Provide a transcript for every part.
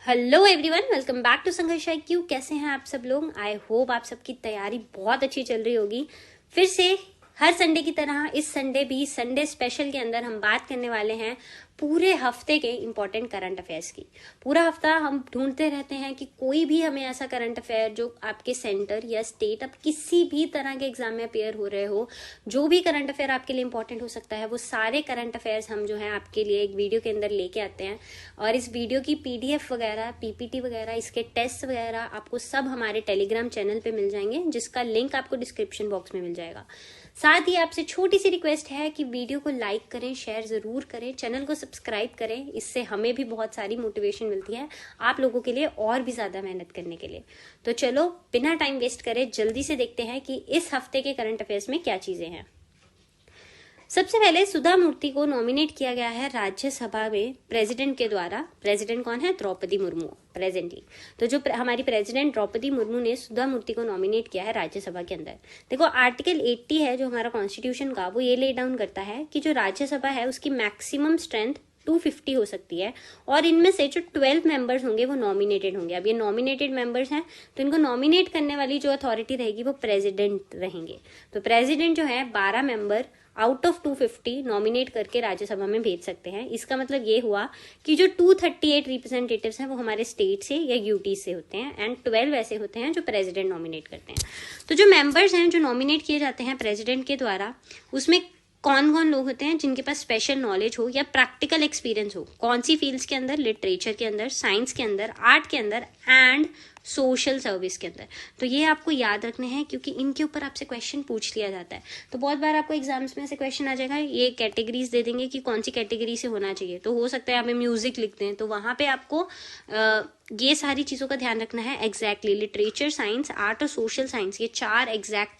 Hello everyone, welcome back to Sangharsh IQ। कैसे हैं आप सब लोग? आई होप आप सबकी तैयारी बहुत अच्छी चल रही होगी। फिर से हर संडे की तरह इस संडे भी संडे स्पेशल के अंदर हम बात करने वाले हैं पूरे हफ्ते के इम्पोर्टेंट करंट अफेयर्स की। पूरा हफ्ता हम ढूंढते रहते हैं कि कोई भी हमें ऐसा करंट अफेयर जो आपके सेंटर या स्टेट, अब किसी भी तरह के एग्जाम में अपेयर हो रहे हो, जो भी करंट अफेयर आपके लिए इम्पोर्टेंट हो सकता है, वो सारे करंट अफेयर्स हम जो है आपके लिए एक वीडियो के अंदर लेके आते हैं। और इस वीडियो की PDF वगैरह, PPT वगैरह, इसके टेस्ट वगैरह आपको सब हमारे टेलीग्राम चैनल पे मिल जाएंगे, जिसका लिंक आपको डिस्क्रिप्शन बॉक्स में मिल जाएगा। साथ ही आपसे छोटी सी रिक्वेस्ट है कि वीडियो को लाइक करें, शेयर जरूर करें, चैनल को सब्सक्राइब करें। इससे हमें भी बहुत सारी मोटिवेशन मिलती है आप लोगों के लिए और भी ज्यादा मेहनत करने के लिए। तो चलो बिना टाइम वेस्ट करे जल्दी से देखते हैं कि इस हफ्ते के करंट अफेयर्स में क्या चीजें हैं। सबसे पहले सुधा मूर्ति को नॉमिनेट किया गया है राज्यसभा में प्रेसिडेंट के द्वारा। प्रेसिडेंट कौन है? द्रौपदी मुर्मू प्रेजेंटली। तो जो हमारी प्रेसिडेंट द्रौपदी मुर्मू ने सुधा मूर्ति को नॉमिनेट किया है राज्यसभा के अंदर। देखो आर्टिकल 80 है जो हमारा कॉन्स्टिट्यूशन का, वो ये ले डाउन करता है कि जो राज्यसभा है उसकी मैक्सिमम स्ट्रेंथ 250 हो सकती है और इनमें से जो 12 मेंबर्स होंगे वो नॉमिनेटेड होंगे। अब ये नॉमिनेटेड मेंबर्स हैं तो इनको नॉमिनेट करने वाली जो अथॉरिटी रहेगी वो प्रेसिडेंट रहेंगे। तो प्रेसिडेंट जो है 12 मेंबर आउट ऑफ 250 नॉमिनेट करके राज्यसभा में भेज सकते हैं। इसका मतलब ये हुआ कि जो 238 रिप्रेजेंटेटिव्स हैं वो हमारे स्टेट से या यूटी से होते हैं एंड 12 ऐसे होते हैं जो प्रेसिडेंट नॉमिनेट करते हैं। तो जो मेंबर्स हैं जो नॉमिनेट किए जाते हैं प्रेसिडेंट के द्वारा, उसमें कौन कौन लोग होते हैं जिनके पास स्पेशल नॉलेज हो या प्रैक्टिकल एक्सपीरियंस हो। कौन सी फील्ड्स के अंदर? लिटरेचर के अंदर, साइंस के अंदर, आर्ट के अंदर एंड सोशल सर्विस के अंदर। तो ये आपको याद रखने हैं क्योंकि इनके ऊपर आपसे क्वेश्चन पूछ लिया जाता है। तो बहुत बार आपको एग्जाम्स में ऐसे क्वेश्चन आ जाएगा, ये कैटेगरीज दे देंगे कि कौन सी कैटेगरी से होना चाहिए। तो हो सकता है हमें म्यूजिक लिख दें, तो वहां पे आपको ये सारी चीजों का ध्यान रखना है। एग्जैक्टली लिटरेचर, साइंस, आर्ट और सोशल साइंस, ये चार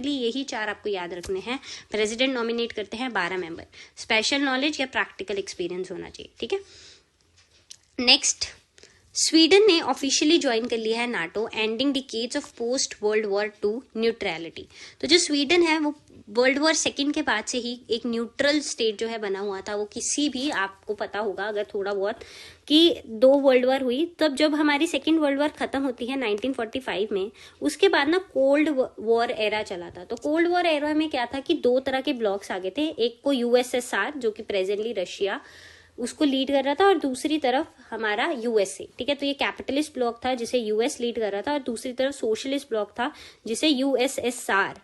यही चार आपको याद रखने हैं। प्रेसिडेंट नॉमिनेट करते हैं 12 मेंबर। स्पेशल नॉलेज या प्रैक्टिकल एक्सपीरियंस होना चाहिए, ठीक है। नेक्स्ट, स्वीडन ने ऑफिशियली ज्वाइन कर लिया है NATO, ending decades of post world war II neutrality. तो जो स्वीडन है वो वर्ल्ड वॉर II के बाद से ही एक न्यूट्रल स्टेट जो है बना हुआ था। वो किसी भी, आपको पता होगा अगर थोड़ा बहुत, कि 2 वर्ल्ड वॉर हुई, तब जब हमारी सेकेंड वर्ल्ड वॉर खत्म होती है 1945 में, उसके बाद ना कोल्ड वॉर एरा चला था। तो कोल्ड वॉर एरा में क्या था कि 2 तरह के ब्लॉक्स आ गए थे। एक को USSR जो कि प्रेजेंटली रशिया उसको लीड कर रहा था और दूसरी तरफ हमारा USA, ठीक है। तो ये कैपिटलिस्ट ब्लॉक था जिसे US लीड कर रहा था और दूसरी तरफ सोशलिस्ट ब्लॉक था जिसे USSR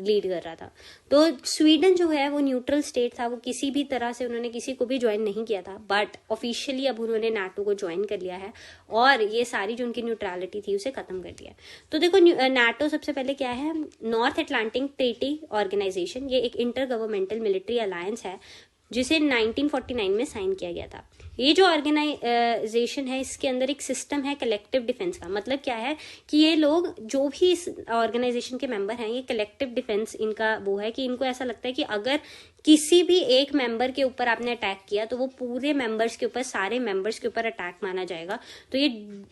लीड कर रहा था। तो स्वीडन जो है वो न्यूट्रल स्टेट था, वो किसी भी तरह से उन्होंने किसी को भी ज्वाइन नहीं किया था, बट ऑफिशियली अब उन्होंने नाटो को ज्वाइन कर लिया है और ये सारी जो उनकी न्यूट्रलिटी थी उसे खत्म कर दिया। तो देखो नाटो सबसे पहले क्या है? North Atlantic Treaty Organisation. ये एक इंटर गवर्नमेंटल मिलिट्री अलायंस है जिसे 1949 में साइन किया गया था। ये जो ऑर्गेनाइजेशन है इसके अंदर एक सिस्टम है कलेक्टिव डिफेंस का। मतलब क्या है कि ये लोग जो भी इस ऑर्गेनाइजेशन के मेंबर हैं, ये कलेक्टिव डिफेंस इनका वो है कि इनको ऐसा लगता है कि अगर किसी भी एक मेंबर के ऊपर आपने अटैक किया तो वो पूरे मेंबर्स के ऊपर, सारे मेंबर्स के ऊपर अटैक माना जाएगा। तो ये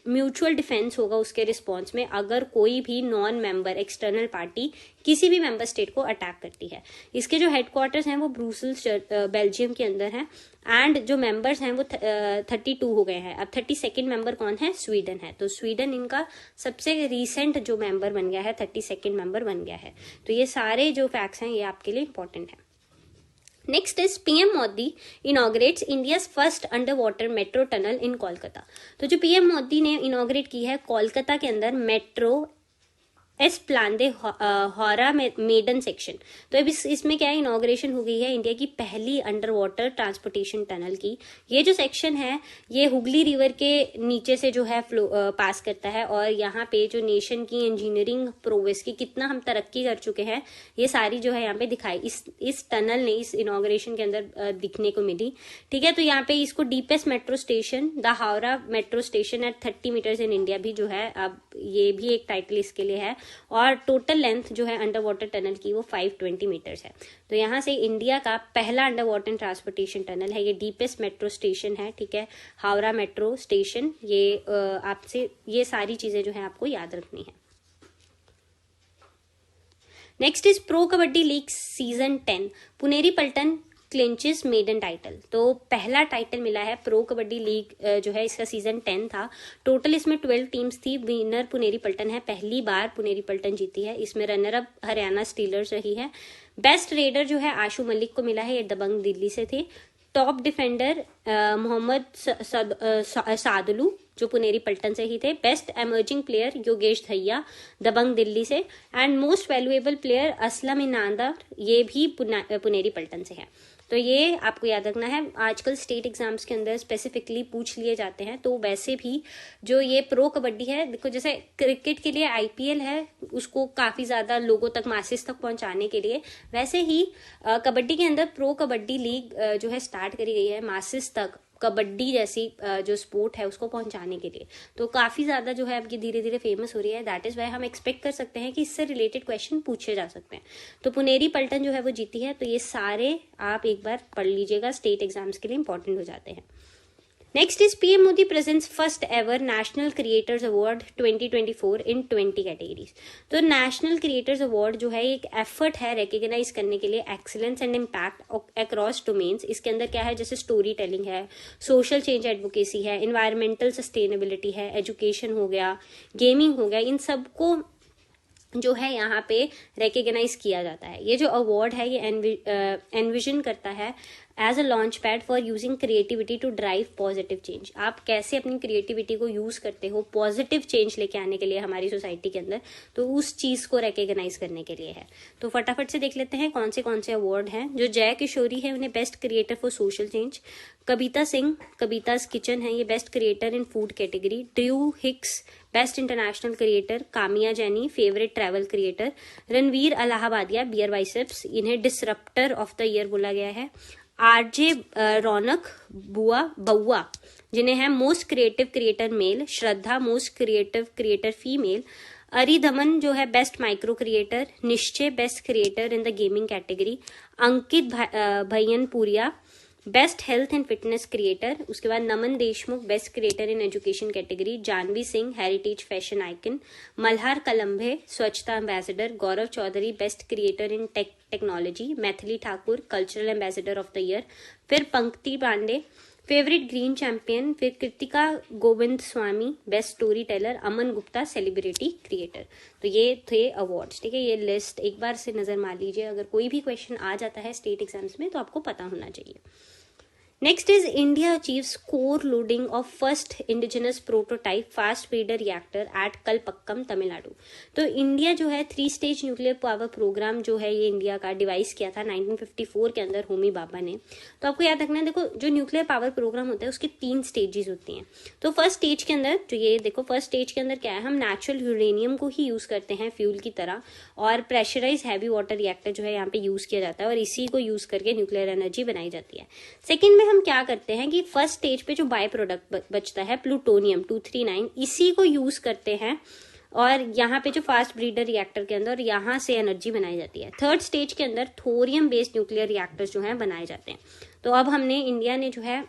म्यूचुअल डिफेंस होगा उसके रिस्पॉन्स में अगर कोई भी नॉन मेंबर, एक्सटर्नल पार्टी किसी भी मेंबर स्टेट को अटैक करती है। इसके जो हेडक्वार्टर्स हैं वो ब्रुसेल्स बेल्जियम के अंदर हैं एंड जो मेंबर्स हैं वो 32 हो गए हैं। अब 32nd मेंबर कौन है? स्वीडन है। तो स्वीडन इनका सबसे रीसेंट जो मेंबर बन गया है, 32nd मेंबर बन गया है। तो ये सारे जो फैक्ट्स हैं ये आपके लिए इंपॉर्टेंट है। Next is PM Modi inaugurates India's first under water metro tunnel इन कोलकाता। तो जो PM मोदी ने इनॉग्रेट की है कोलकाता के अंदर मेट्रो एस्प्लान हौरा मेडन सेक्शन। तो अब इसमें क्या है, इनॉग्रेशन हो गई है इंडिया की पहली अंडर वाटर ट्रांसपोर्टेशन टनल की। ये जो सेक्शन है ये हुगली रिवर के नीचे से जो है पास करता है और यहाँ पे जो नेशन की इंजीनियरिंग प्रोग्रेस की कितना हम तरक्की कर चुके हैं ये सारी जो है यहाँ पे दिखाई इस टनल ने इस इनॉग्रेशन के अंदर दिखने को मिली, ठीक है। तो यहाँ पे इसको deepest metro station the Howrah metro station at 30 metres in India भी जो है, अब ये भी एक टाइटल इसके लिए है। और टोटल लेंथ जो है अंडर वाटर टनल की वो 520 मीटर्स है। तो यहाँ से इंडिया का पहला अंडर वाटर ट्रांसपोर्टेशन टनल है। ये डीपेस्ट मेट्रो स्टेशन है, ठीक है, हावड़ा मेट्रो स्टेशन। ये आपसे ये सारी चीजें जो है आपको याद रखनी है। Next is pro kabaddi league season 10। Puneri Paltan clinches maiden title. तो पहला टाइटल मिला है प्रो कबड्डी लीग जो है, इसका सीजन 10 था। टोटल इसमें 12 टीम्स थी। विनर पुनेरी पल्टन है, पहली बार पुनेरी पल्टन जीती है। इसमें रनर अप हरियाणा स्टीलर्स रही है। बेस्ट रेडर जो है आशु मलिक को मिला है, ये दबंग दिल्ली से थे। टॉप डिफेंडर मोहम्मद सादलू जो पुनेरी पल्टन से ही थे। बेस्ट एमर्जिंग प्लेयर योगेश धैया दबंग दिल्ली से। And most valuable player Aslam Inamdar, ये भी पुनेरी पल्टन से है। तो ये आपको याद रखना है। आजकल स्टेट एग्जाम्स के अंदर स्पेसिफिकली पूछ लिए जाते हैं। तो वैसे भी जो ये प्रो कबड्डी है, देखो जैसे क्रिकेट के लिए आईपीएल है, उसको काफी ज्यादा लोगों तक, मासेस तक पहुंचाने के लिए, वैसे ही कबड्डी के अंदर प्रो कबड्डी लीग जो है स्टार्ट करी गई है मासेस तक, कबड्डी जैसी जो स्पोर्ट है उसको पहुंचाने के लिए। तो काफी ज्यादा जो है अब ये धीरे धीरे फेमस हो रही है। दैट इज वाई हम एक्सपेक्ट कर सकते हैं कि इससे रिलेटेड क्वेश्चन पूछे जा सकते हैं। तो पुनेरी पल्टन जो है वो जीती है। तो ये सारे आप एक बार पढ़ लीजिएगा, स्टेट एग्जाम्स के लिए इंपॉर्टेंट हो जाते हैं। Next is PM Modi presents first ever national creators award 2024 in 20 categories. तो नेशनल क्रिएटर्स अवार्ड जो है एक एफर्ट है रिकॉग्नाइज करने के लिए excellence and impact across domains. इसके अंदर क्या है, जैसे स्टोरी टेलिंग है, सोशल चेंज एडवोकेसी है, इन्वायरमेंटल सस्टेनेबिलिटी है, एजुकेशन हो गया, गेमिंग हो गया, इन सबको जो है यहाँ पे रिकॉग्नाइज किया जाता है। ये जो अवार्ड है ये एनविजन करता है as a launch pad for using creativity to drive positive change. आप कैसे अपनी क्रिएटिविटी को यूज करते हो पॉजिटिव चेंज लेके आने के लिए हमारी सोसाइटी के अंदर, तो उस चीज को रिकॉग्नाइज करने के लिए है। तो फटाफट से देख लेते हैं कौन से अवार्ड हैं। जो जय किशोरी है उन्हें best creator for social change. Kavita Singh Kavita's kitchen है, ये best creator in food category. Drew Hicks best international creator. Kamiya Jaani favourite travel creator. Ranveer Allahbadia beer biceps, इन्हें डिसरप्टर ऑफ द ईयर बोला गया है। आरजे रौनक बउआ जिन्हें है most creative creator male. Shraddha most creative creator female. Aridaman जो है best micro creator. Nischay best creator in the gaming category. Ankit भैयनपुरिया best health and fitness creator. उसके बाद Naman Deshmukh best creator in education category. Jahnvi Singh heritage fashion icon. Malhar Kalambe Swachhata ambassador. Gaurav Chaudhary best creator in technology. Maithili Thakur cultural ambassador of the year. फिर Pankti Pandey favourite green champion. फिर Kirtika Govindaswamy best storyteller. Aman Gupta celebrity creator. तो ये थे awards, ठीक है। ये लिस्ट एक बार से नजर मार लीजिए, अगर कोई भी क्वेश्चन आ जाता है स्टेट एग्जाम्स में तो आपको पता होना चाहिए। Next is India achieves core loading of first indigenous prototype fast breeder reactor at Kalpakkam Tamil Nadu. तो इंडिया जो है 3 स्टेज न्यूक्लियर पावर प्रोग्राम जो है ये इंडिया का डिवाइस किया था 1954 के अंदर होमी बाबा ने। तो आपको याद रखना है, देखो जो न्यूक्लियर पावर प्रोग्राम होता है उसके 3 स्टेजेस होती हैं। तो फर्स्ट स्टेज के अंदर जो ये देखो, फर्स्ट स्टेज के अंदर क्या है, हम नेचुरल यूरेनियम को ही यूज करते हैं फ्यूल की तरह, और प्रेशराइज हैवी वाटर रिएक्टर जो है यहाँ पे यूज किया जाता है और इसी को यूज करके न्यूक्लियर एनर्जी बनाई जाती है। सेकेंड में हम क्या करते हैं कि फर्स्ट स्टेज पे जो बाय प्रोडक्ट बचता है प्लूटोनियम 239, इसी को यूज करते हैं और यहाँ पे जो फास्ट ब्रीडर रिएक्टर के अंदर यहाँ से एनर्जी बनाई जाती है। थर्ड स्टेज के अंदर थोरियम बेस्ड न्यूक्लियर रिएक्टर्स जो हैं बनाए जाते हैं। तो अब हमने इंडिया ने जो है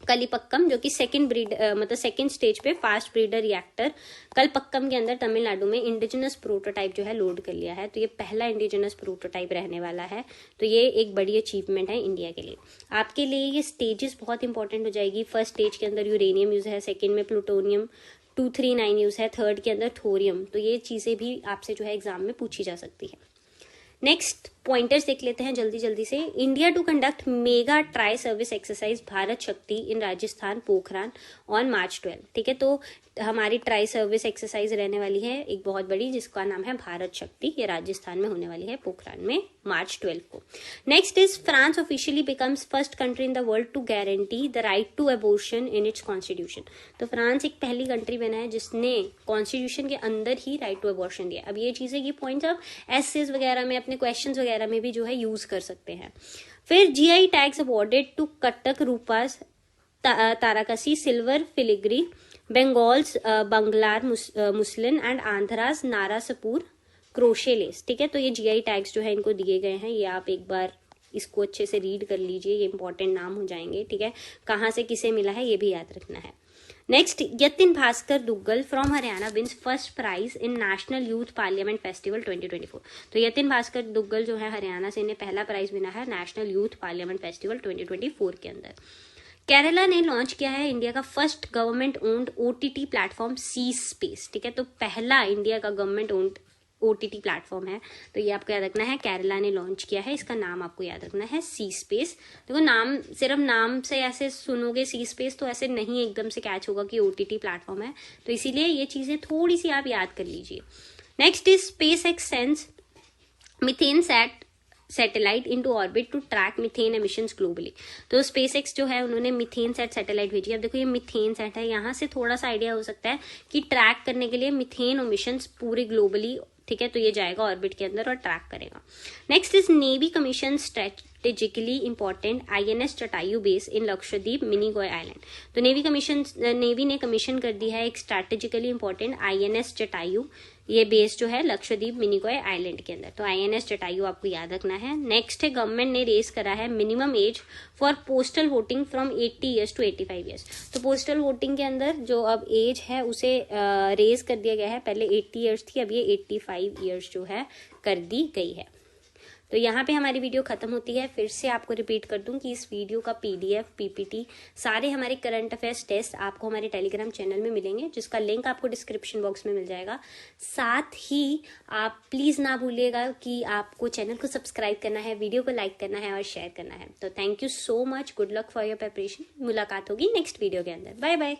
कलीपक्कम जो कि सेकंड स्टेज पे फास्ट ब्रीडर रिएक्टर कलपक्कम के अंदर तमिलनाडु में इंडिजिनस प्रोटोटाइप जो है लोड कर लिया है। तो ये पहला इंडिजिनस प्रोटोटाइप रहने वाला है। तो ये एक बड़ी अचीवमेंट है इंडिया के लिए। आपके लिए ये स्टेजेस बहुत इंपॉर्टेंट हो जाएगी। फर्स्ट स्टेज के अंदर यूरेनियम यूज है, सेकेंड में प्लूटोनियम 239 यूज है, थर्ड के अंदर थोरियम। तो ये चीजें भी आपसे जो है एग्जाम में पूछी जा सकती है। नेक्स्ट पॉइंटर्स देख लेते हैं जल्दी से। India to conduct mega tri service exercise Bharat Shakti in Rajasthan Pokhran on March 12। ठीक है, तो हमारी ट्राई सर्विस एक्सरसाइज रहने वाली है एक बहुत बड़ी, जिसका नाम है भारत शक्ति। ये राजस्थान में होने वाली है पोखरान में March 12 को। Next is France officially becomes first country in the world to guarantee the right to abortion in its constitution. तो फ्रांस एक पहली कंट्री बना है जिसने कॉन्स्टिट्यूशन के अंदर ही राइट टू अबॉर्शन दिया। अब ये चीजें, ये पॉइंट्स आप एसेज वगैरह में, अपने क्वेश्चन वगैरह में भी जो है यूज कर सकते हैं। फिर GI tags awarded to Cuttack Rupa's Tarakasi silver filigree Bengal's Banglar muslin and Andhra's Narsapur crochet lace. ठीक है, तो ये GI टैग्स जो है इनको दिए गए हैं। ये आप एक बार इसको अच्छे से रीड कर लीजिए, ये इंपॉर्टेंट नाम हो जाएंगे। ठीक है, कहाँ से किसे मिला है ये भी याद रखना है। Next, Yatin Bhaskar Duggal from Haryana wins first prize in national youth parliament festival 2024। तो यतिन भास्कर दुग्गल जो है हरियाणा से, इन्हें पहला प्राइज मिला है नेशनल यूथ पार्लियामेंट फेस्टिवल 2024 के अंदर। केरला ने लॉन्च किया है इंडिया का first government owned OTT platform C space. ठीक है, तो पहला इंडिया का गवर्नमेंट ओन्ड OTT प्लेटफॉर्म है, तो ये आपको याद रखना है, केरला ने लॉन्च किया है। इसका नाम आपको याद रखना है सी स्पेस। देखो नाम, सिर्फ नाम से ऐसे सुनोगे सी स्पेस तो ऐसे नहीं एकदम से कैच होगा कि OTT प्लेटफॉर्म है, तो इसीलिए ये चीजें थोड़ी सी आप याद कर लीजिए। Next is SpaceX sends methane satellite into orbit to track methane emissions globally. तो SpaceX जो है उन्होंने मीथेन सैटेलाइट भेजी। अब देखो ये मीथेन सैट है, यहाँ से थोड़ा सा आइडिया हो सकता है कि ट्रैक करने के लिए मीथेन एमिशंस पूरे ग्लोबली, ठीक है, तो ये जाएगा ऑर्बिट के अंदर और ट्रैक करेगा। Next is navy commission strategically important INS Jatayu base in Lakshadweep Minicoy island. तो नेवी ने कमीशन कर दी है एक स्ट्रेटेजिकली इंपॉर्टेंट INS जटायु, ये बेस जो है लक्षद्वीप मिनीकॉय आइलैंड के अंदर। तो INS जटायु आपको याद रखना है। नेक्स्ट है, गवर्नमेंट ने रेज करा है minimum age for postal voting from 80 years to 85 years. तो पोस्टल वोटिंग के अंदर जो अब एज है उसे रेज कर दिया गया है। पहले 80 ईयर्स थी, अब ये 85 ईयर्स जो है कर दी गई है। तो यहाँ पे हमारी वीडियो खत्म होती है। फिर से आपको रिपीट कर दूं कि इस वीडियो का PDF PPT सारे हमारे करंट अफेयर्स टेस्ट आपको हमारे टेलीग्राम चैनल में मिलेंगे, जिसका लिंक आपको डिस्क्रिप्शन बॉक्स में मिल जाएगा। साथ ही आप प्लीज ना भूलिएगा कि आपको चैनल को सब्सक्राइब करना है, वीडियो को लाइक करना है और शेयर करना है। तो thank you so much, good luck for your preparation. मुलाकात होगी नेक्स्ट वीडियो के अंदर। Bye bye.